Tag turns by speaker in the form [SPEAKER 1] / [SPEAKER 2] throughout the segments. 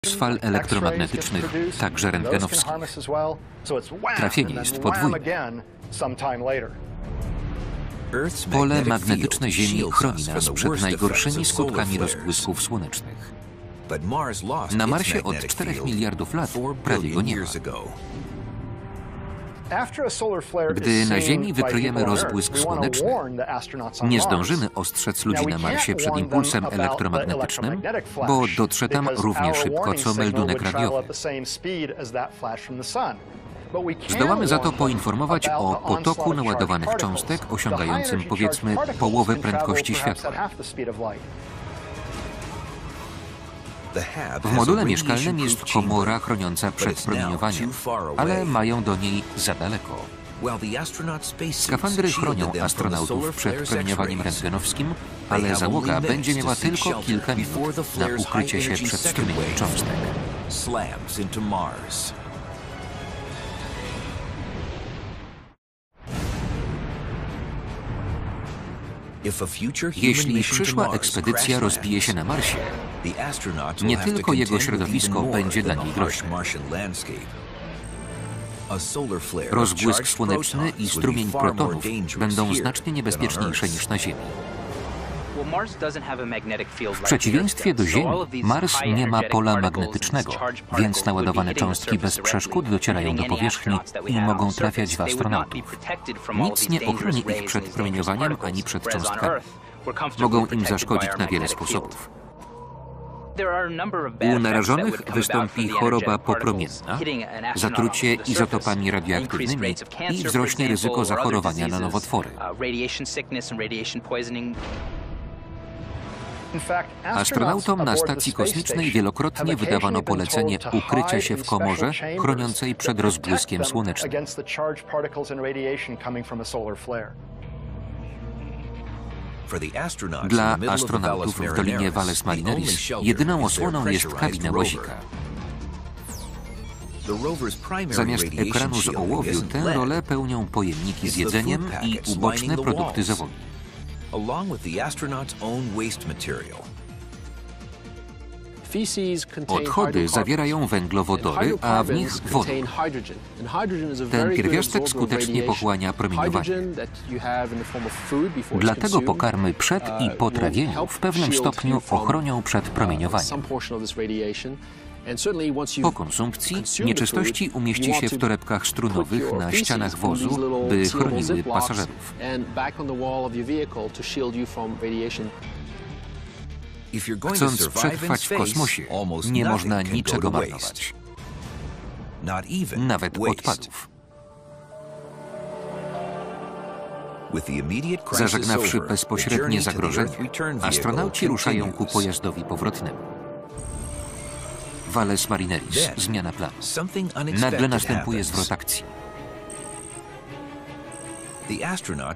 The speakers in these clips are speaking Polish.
[SPEAKER 1] impuls fal elektromagnetycznych, także rentgenowskich. Trafienie jest podwójne. Pole magnetyczne Ziemi chroni nas przed najgorszymi skutkami rozbłysków słonecznych. Na Marsie od 4 miliardów lat prawie go nie ma. Gdy na Ziemi wykryjemy rozbłysk słoneczny, nie zdążymy ostrzec ludzi na Marsie przed impulsem elektromagnetycznym, bo dotrze tam równie szybko co meldunek radiowy. Zdołamy za to poinformować o potoku naładowanych cząstek osiągającym, powiedzmy, połowę prędkości światła. W module mieszkalnym jest komora chroniąca przed promieniowaniem, ale mają do niej za daleko. Skafandry chronią astronautów przed promieniowaniem rentgenowskim, ale załoga będzie miała tylko kilka minut na ukrycie się przed strumieniem cząstek. Jeśli przyszła ekspedycja rozbije się na Marsie, nie tylko jego środowisko będzie dla niej groźne. Rozbłysk słoneczny i strumień protonów będą znacznie niebezpieczniejsze niż na Ziemi. W przeciwieństwie do Ziemi, Mars nie ma pola magnetycznego, więc naładowane cząstki bez przeszkód docierają do powierzchni i mogą trafiać w astronautów. Nic nie ochroni ich przed promieniowaniem ani przed cząstkami. Mogą im zaszkodzić na wiele sposobów. U narażonych wystąpi choroba popromienna, zatrucie izotopami radioaktywnymi i wzrośnie ryzyko zachorowania na nowotwory. Astronautom na stacji kosmicznej wielokrotnie wydawano polecenie ukrycia się w komorze chroniącej przed rozbłyskiem słonecznym. Dla astronautów w Dolinie Valles Marineris jedyną osłoną jest kabina łazika. Zamiast ekranu z ołowiu tę rolę pełnią pojemniki z jedzeniem i uboczne produkty załogi. Odchody zawierają węglowodory, a w nich wodę. Ten pierwiastek skutecznie pochłania promieniowanie. Dlatego pokarmy przed i po trawieniu w pewnym stopniu ochronią przed promieniowaniem. Po konsumpcji nieczystości umieści się w torebkach strunowych na ścianach wozu, by chroniły pasażerów. Chcąc przetrwać w kosmosie, nie można niczego marnować. Nawet odpadów. Zażegnawszy bezpośrednie zagrożenie, astronauci ruszają ku pojazdowi powrotnemu. Valles Marineris. Zmiana planu. Nagle następuje zwrot akcji.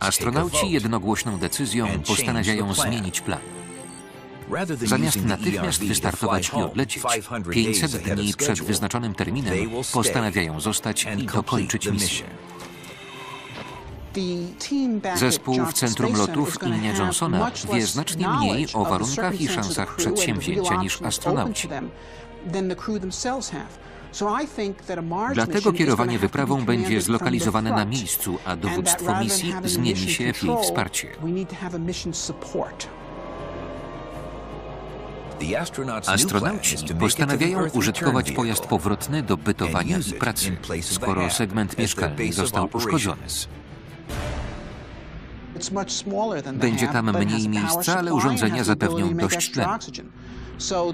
[SPEAKER 1] Astronauci jednogłośną decyzją postanawiają zmienić plan. Zamiast natychmiast wystartować i odlecieć, 500 dni przed wyznaczonym terminem postanawiają zostać i dokończyć misję. Zespół w centrum lotów imienia Johnsona wie znacznie mniej o warunkach i szansach przedsięwzięcia niż astronauci. Dlatego kierowanie wyprawą będzie zlokalizowane na miejscu, a dowództwo misji zmieni się w jej wsparcie. Astronauci postanawiają użytkować pojazd powrotny do bytowania i pracy, skoro segment mieszkalny został uszkodzony. Będzie tam mniej miejsca, ale urządzenia zapewnią dość tlenu.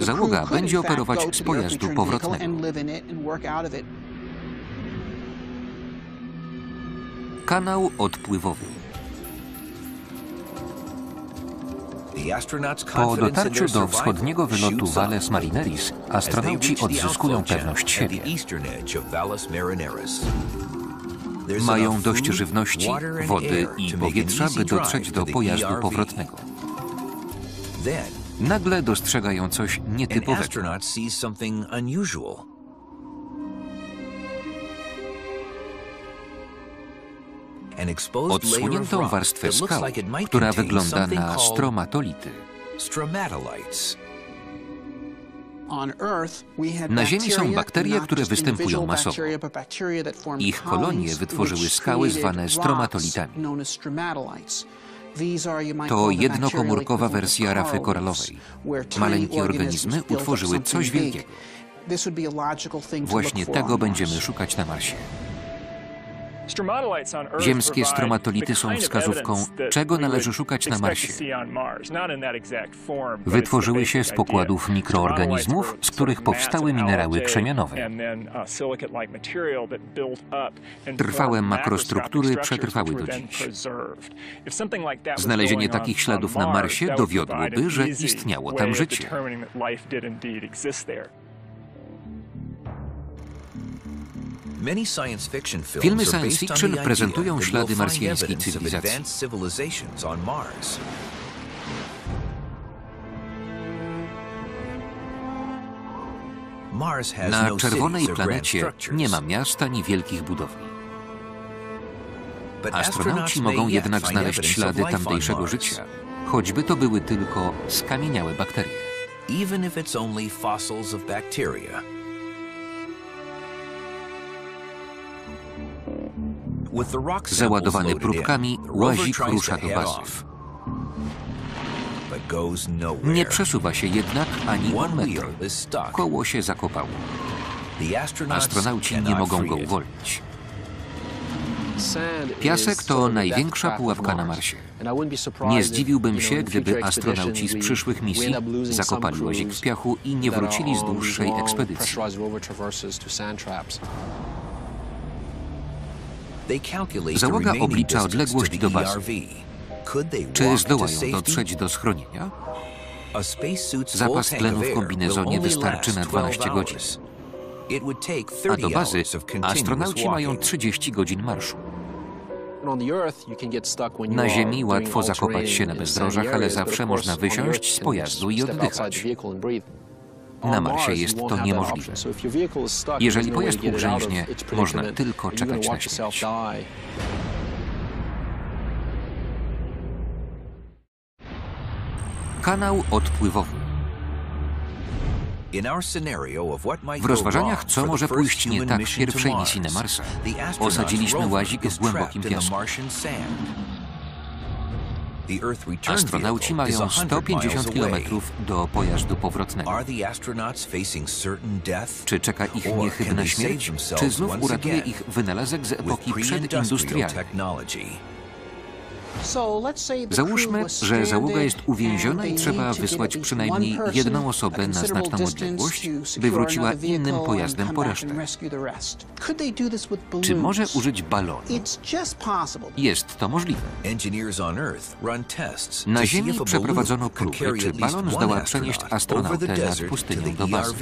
[SPEAKER 1] Załoga będzie operować z pojazdu powrotnego. Kanał odpływowy. Po dotarciu do wschodniego wylotu Valles Marineris astronauci odzyskują pewność siebie. Mają dość żywności, wody i powietrza, by dotrzeć do pojazdu powrotnego. Nagle dostrzegają coś nietypowego. Odsłoniętą warstwę skał, która wygląda na stromatolity. Na Ziemi są bakterie, które występują masowo. Ich kolonie wytworzyły skały zwane stromatolitami. To jednokomórkowa wersja rafy koralowej. Maleńkie organizmy utworzyły coś wielkiego. Właśnie tego będziemy szukać na Marsie. Ziemskie stromatolity są wskazówką, czego należy szukać na Marsie. Wytworzyły się z pokładów mikroorganizmów, z których powstały minerały krzemianowe. Trwałe makrostruktury przetrwały do dziś. Znalezienie takich śladów na Marsie dowiodłoby, że istniało tam życie. Filmy science fiction prezentują ślady marsjańskiej cywilizacji. Na czerwonej planecie nie ma miast ani wielkich budowli. Astronauci mogą jednak znaleźć ślady tamtejszego życia, choćby to były tylko skamieniałe bakterie. Załadowany próbkami, łazik rusza do bazy. Nie przesuwa się jednak ani o metr. Koło się zakopało. Astronauci nie mogą go uwolnić. Piasek to największa pułapka na Marsie. Nie zdziwiłbym się, gdyby astronauci z przyszłych misji zakopali łazik w piachu i nie wrócili z dłuższej ekspedycji. Załoga oblicza odległość do bazy. Czy zdołają dotrzeć do schronienia? Zapas tlenu w kombinezonie wystarczy na 12 godzin. A do bazy astronauci mają 30 godzin marszu. Na Ziemi łatwo zakopać się na bezdrożach, ale zawsze można wysiąść z pojazdu i oddychać. Na Marsie jest to niemożliwe. Jeżeli pojazd ugrzęźnie, można tylko czekać na śmierć. Kanał odpływowy. W rozważaniach, co może pójść nie tak w pierwszej misji na Marsa, osadziliśmy łazik w głębokim piasku. Astronauci mają 150 km do pojazdu powrotnego. Czy czeka ich niechybna śmierć? Czy znów uratuje ich wynalazek z epoki przedindustrialnej? Załóżmy, że załoga jest uwięziona i trzeba wysłać przynajmniej jedną osobę na znaczną odległość, by wróciła innym pojazdem po resztę. Czy może użyć balonu? Jest to możliwe. Na Ziemi przeprowadzono próby, czy balon zdoła przenieść astronautę nad pustynią do bazy.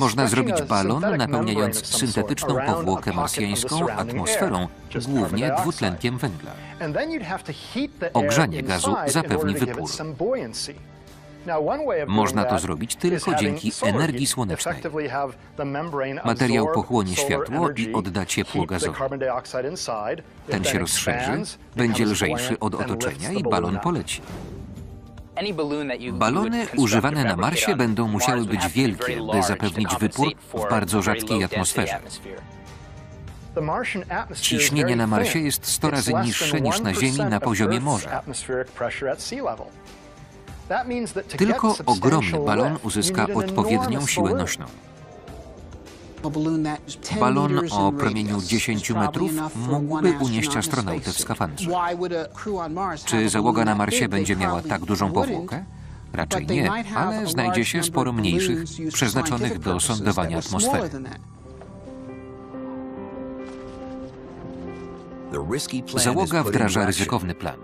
[SPEAKER 1] Można zrobić balon, napełniając syntetyczną powłokę marsjańską atmosferą, głównie dwutlenkiem węgla. Ogrzanie gazu zapewni wypór. Można to zrobić tylko dzięki energii słonecznej. Materiał pochłonie światło i odda ciepło gazowi. Ten się rozszerzy, będzie lżejszy od otoczenia i balon poleci. Balony używane na Marsie będą musiały być wielkie, by zapewnić wypór w bardzo rzadkiej atmosferze. Ciśnienie na Marsie jest 100 razy niższe niż na Ziemi na poziomie morza. Tylko ogromny balon uzyska odpowiednią siłę nośną. Balon o promieniu 10 metrów mógłby unieść astronautę w skafandrze. Czy załoga na Marsie będzie miała tak dużą powłokę? Raczej nie, ale znajdzie się sporo mniejszych, przeznaczonych do sondowania atmosfery. Załoga wdraża ryzykowny plan.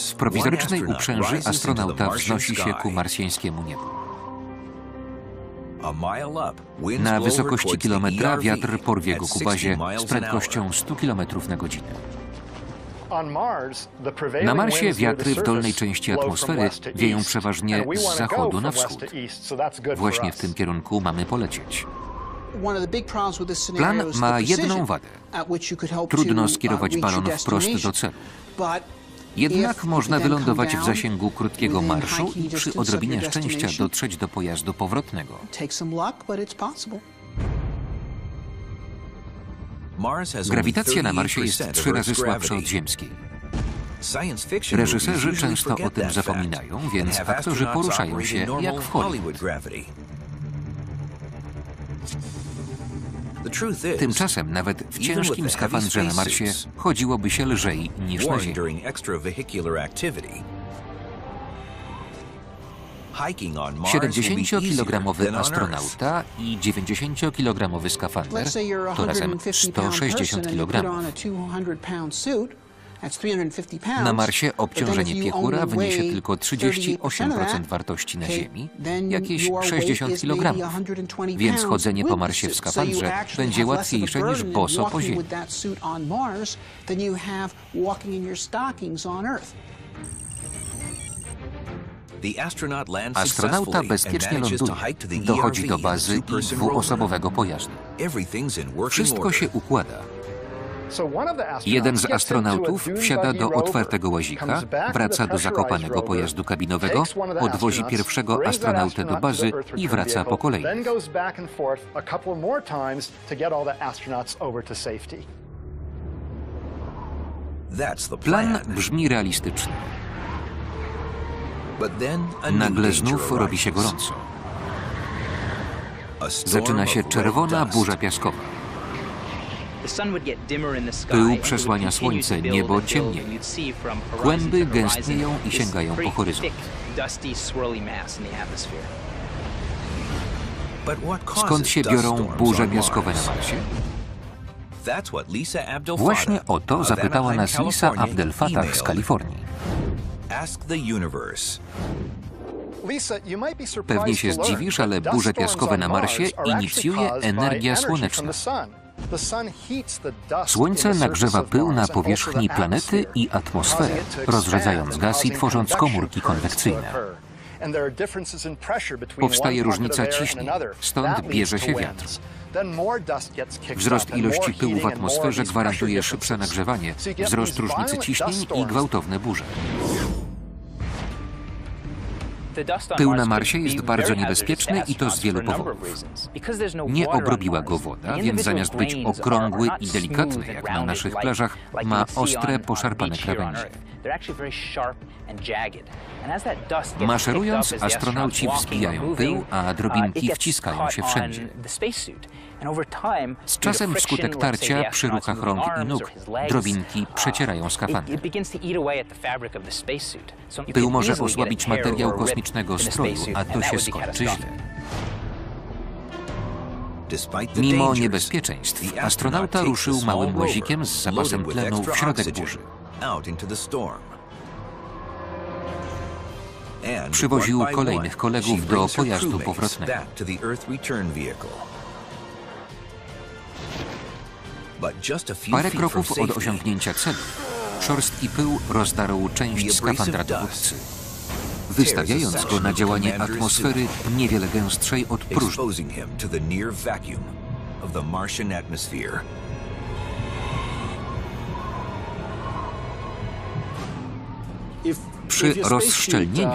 [SPEAKER 1] W prowizorycznej uprzęży astronauta wznosi się ku marsjańskiemu niebu. Na wysokości kilometra wiatr porwie go ku bazie z prędkością 100 km na godzinę. Na Marsie wiatry w dolnej części atmosfery wieją przeważnie z zachodu na wschód. Właśnie w tym kierunku mamy polecieć. Plan ma jedną wadę. Trudno skierować balon wprost do celu. Jednak można wylądować w zasięgu krótkiego marszu i przy odrobinie szczęścia dotrzeć do pojazdu powrotnego. Grawitacja na Marsie jest 3 razy słabsza od ziemskiej. Reżyserzy często o tym zapominają, więc aktorzy poruszają się jak w Hollywood. Tymczasem nawet w ciężkim skafandrze na Marsie chodziłoby się lżej niż na Ziemi. 70-kilogramowy astronauta i 90-kilogramowy skafander to razem 160 kg. Na Marsie obciążenie piechura wyniesie tylko 38% wartości na Ziemi, jakieś 60 kg, więc chodzenie po Marsie w skafandrze będzie łatwiejsze niż boso po Ziemi. Astronauta bezpiecznie ląduje, dochodzi do bazy i 2-osobowego pojazdu. Wszystko się układa. Jeden z astronautów wsiada do otwartego łazika, wraca do zakopanego pojazdu kabinowego, podwozi pierwszego astronautę do bazy i wraca po kolei. Plan brzmi realistycznie. Nagle znów robi się gorąco. Zaczyna się czerwona burza piaskowa. Pył przesłania słońce, niebo ciemnieje. Kłęby gęstnieją i sięgają po horyzont. Skąd się biorą burze piaskowe na Marsie? Właśnie o to zapytała nas Lisa Abdel Fattah z Kalifornii. Pewnie się zdziwisz, ale burze piaskowe na Marsie inicjuje energia słoneczna. Słońce nagrzewa pył na powierzchni planety i atmosferę, rozrzedzając gaz i tworząc komórki konwekcyjne. Powstaje różnica ciśnień, stąd bierze się wiatr. Wzrost ilości pyłu w atmosferze gwarantuje szybsze nagrzewanie, wzrost różnicy ciśnień i gwałtowne burze. Pył na Marsie jest bardzo niebezpieczny i to z wielu powodów. Nie obrobiła go woda, więc zamiast być okrągły i delikatny, jak na naszych plażach, ma ostre, poszarpane krawędzie. Maszerując, astronauci wzbijają pył, a drobinki wciskają się wszędzie. Z czasem wskutek tarcia przy ruchach rąk i nóg drobinki przecierają skafander. Pył może osłabić materiał kosmicznego stroju, a to się skończy źle. Mimo niebezpieczeństw, astronauta ruszył małym łazikiem z zapasem tlenu w środek burzy. Przywoził kolejnych kolegów do pojazdu powrotnego. Parę kroków od osiągnięcia celu szorstki pył rozdarł część skafandra dowódcy, wystawiając go na działanie atmosfery niewiele gęstszej od próżni. Przy rozszczelnieniu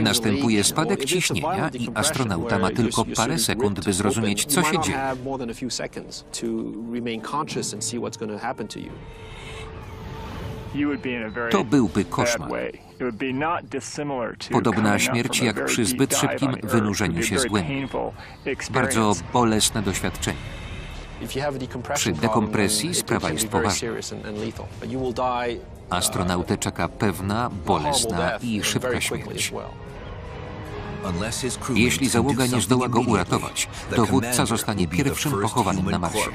[SPEAKER 1] następuje spadek ciśnienia i astronauta ma tylko parę sekund, by zrozumieć, co się dzieje. To byłby koszmar. Podobna śmierci jak przy zbyt szybkim wynurzeniu się z głębi. Bardzo bolesne doświadczenie. Przy dekompresji sprawa jest poważna. Astronautę czeka pewna, bolesna i szybka śmierć. Jeśli załoga nie zdoła go uratować, dowódca zostanie pierwszym pochowanym na Marsie.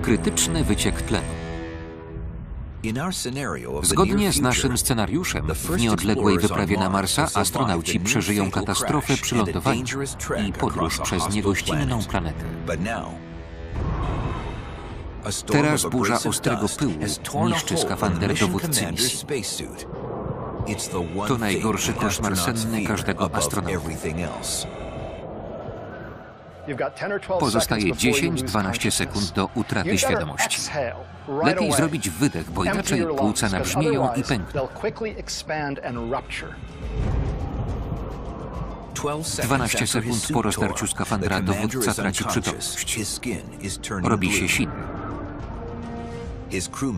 [SPEAKER 1] Krytyczny wyciek tlenu. Zgodnie z naszym scenariuszem, w nieodległej wyprawie na Marsa astronauci przeżyją katastrofę przy lądowaniu i podróż przez niegościnną planetę. Teraz burza ostrego pyłu niszczy skafander dowódcy misji. To najgorszy koszmar senny każdego astronauty. Pozostaje 10-12 sekund do utraty świadomości. Lepiej zrobić wydech, bo inaczej płuca nabrzmieją i pękną. 12 sekund po rozdarciu skafandra dowódca traci przytomność. Robi się silny.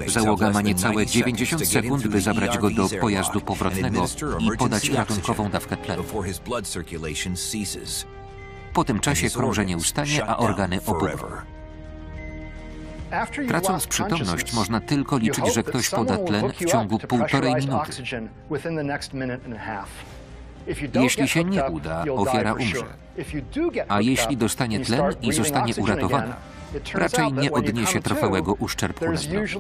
[SPEAKER 1] Załoga ma niecałe 90 sekund, by zabrać go do pojazdu powrotnego i podać ratunkową dawkę tlenu. Po tym czasie krążenie ustanie, a organy opuchną. Tracąc przytomność, można tylko liczyć, że ktoś poda tlen w ciągu 1,5 minuty. Jeśli się nie uda, ofiara umrze. A jeśli dostanie tlen i zostanie uratowana, raczej nie odniesie trwałego uszczerbku na zdrowiu.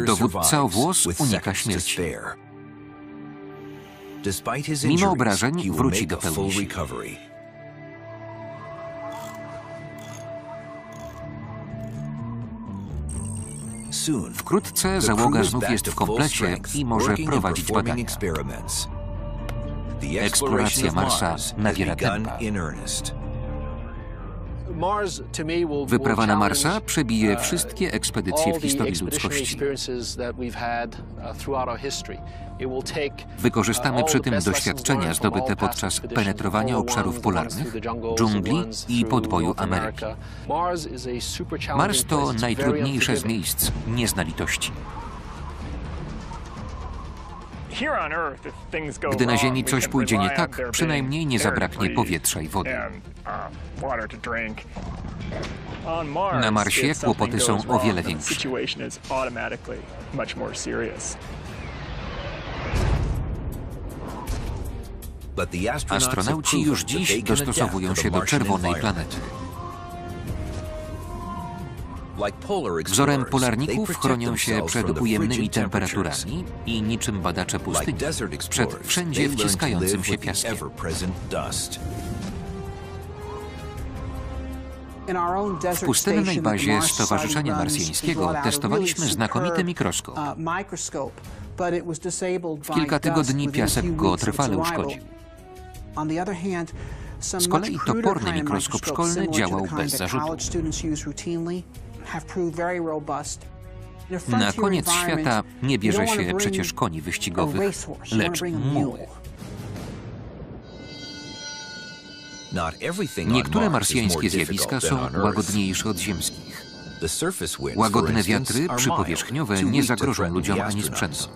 [SPEAKER 1] Dowódca o włos unika śmierci. Mimo obrażeń wróci do pełni sił. Wkrótce załoga znów jest w komplecie i może prowadzić badania. Eksploracja Marsa nabiera tempa. Wyprawa na Marsa przebije wszystkie ekspedycje w historii ludzkości. Wykorzystamy przy tym doświadczenia zdobyte podczas penetrowania obszarów polarnych, dżungli i podboju Ameryki. Mars to najtrudniejsze z miejsc, nie zna litości. Gdy na Ziemi coś pójdzie nie tak, przynajmniej nie zabraknie powietrza i wody. Na Marsie kłopoty są o wiele większe. Astronauci już dziś dostosowują się do czerwonej planety. Wzorem polarników chronią się przed ujemnymi temperaturami i niczym badacze pustyni przed wszędzie wciskającym się piaskiem. W pustynnej bazie Stowarzyszenia Marsjańskiego testowaliśmy znakomity mikroskop. W kilka tygodni piasek go trwale uszkodził. Z kolei toporny mikroskop szkolny działał bez zarzutu. Na koniec świata nie bierze się przecież koni wyścigowych, lecz muł. Niektóre marsjańskie zjawiska są łagodniejsze od ziemskich. Łagodne wiatry przypowierzchniowe nie zagrożą ludziom ani sprzętom.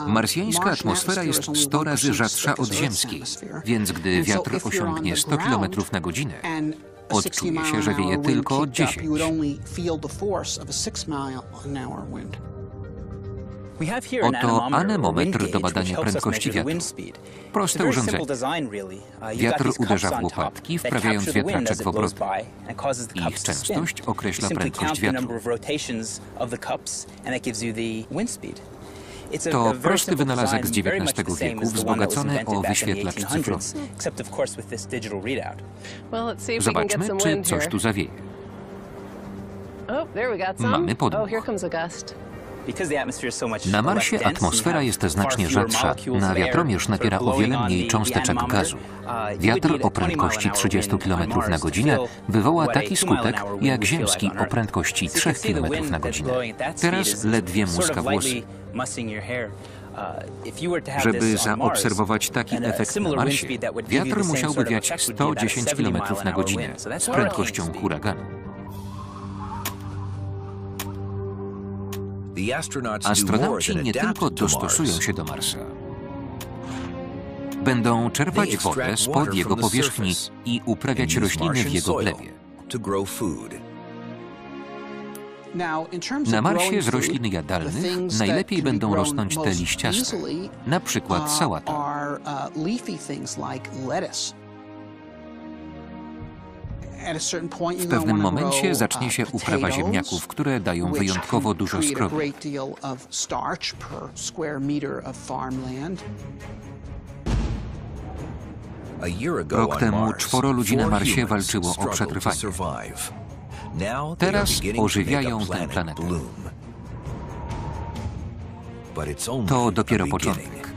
[SPEAKER 1] Marsjańska atmosfera jest 100 razy rzadsza od ziemskiej, więc gdy wiatr osiągnie 100 km na godzinę, odczuje się, że wieje tylko 10. Oto anemometr do badania prędkości wiatru. Proste urządzenie. Wiatr uderza w łopatki, wprawiając wiatraczek w obroty. Ich częstość określa prędkość wiatru. To prosty wynalazek z XIX wieku, wzbogacony o wyświetlacz cyfrowy. Zobaczmy, czy coś tu zawieje. Mamy podmuch. Na Marsie atmosfera jest znacznie rzadsza, na wiatromierz napiera o wiele mniej cząsteczek gazu. Wiatr o prędkości 30 km na godzinę wywoła taki skutek jak ziemski o prędkości 3 km na godzinę. Teraz ledwie muska włosy. Żeby zaobserwować taki efekt na Marsie, wiatr musiałby wiać 110 km na godzinę z prędkością huraganu. Astronauci nie tylko dostosują się do Marsa. Będą czerpać wodę spod jego powierzchni i uprawiać rośliny w jego glebie. Na Marsie z roślin jadalnych najlepiej będą rosnąć te liściaste, na przykład sałata. W pewnym momencie zacznie się uprawa ziemniaków, które dają wyjątkowo dużo skrobi. Rok temu 4 ludzi na Marsie walczyło o przetrwanie. Teraz ożywiają tę planetę. To dopiero początek.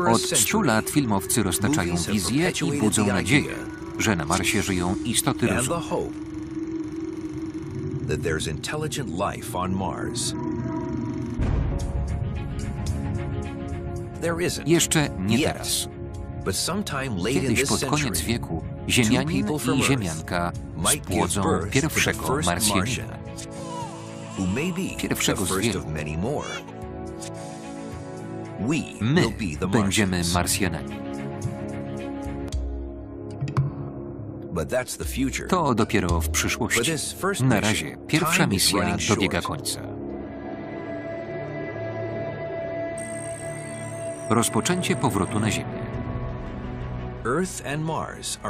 [SPEAKER 1] Od 100 lat filmowcy roztaczają wizję i budzą nadzieję, że na Marsie żyją istoty rozumu. Jeszcze nie teraz. Kiedyś pod koniec wieku Ziemianin i Ziemianka spłodzą pierwszego Marsjanina. Pierwszego z wielu. My będziemy Marsjanami. To dopiero w przyszłości. Na razie pierwsza misja dobiega końca. Rozpoczęcie powrotu na Ziemię.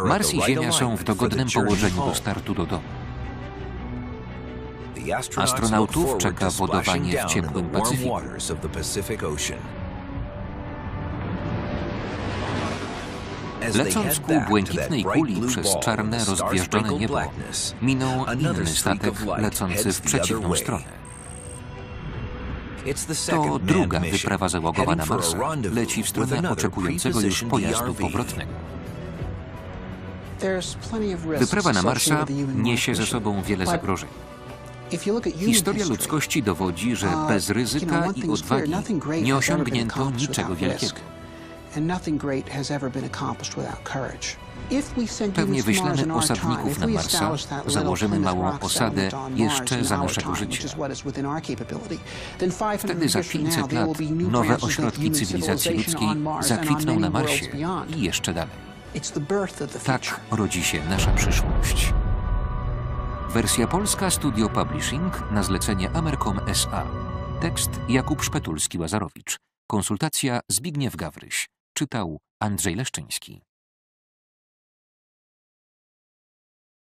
[SPEAKER 1] Mars i Ziemia są w dogodnym położeniu do startu do domu. Astronautów czeka wodowanie w ciepłym Pacyfiku. Lecąc ku błękitnej kuli przez czarne, rozgwieżdżone niebo, minął inny statek lecący w przeciwną stronę. To druga wyprawa załogowa na Marsa leci w stronę oczekującego już pojazdu powrotnego. Wyprawa na Marsa niesie ze sobą wiele zagrożeń. Historia ludzkości dowodzi, że bez ryzyka i odwagi nie osiągnięto niczego wielkiego. Pewnie wyślemy osadników na Marsa, założymy małą osadę jeszcze za naszego życia. Wtedy za 500 lat nowe ośrodki cywilizacji ludzkiej zakwitną na Marsie i jeszcze dalej. Tak rodzi się nasza przyszłość. Wersja polska Studio Publishing na zlecenie Amercom S.A. Tekst Jakub Szpetulski-Łazarowicz. Konsultacja Zbigniew Gawryś. Czytał Andrzej Leszczyński.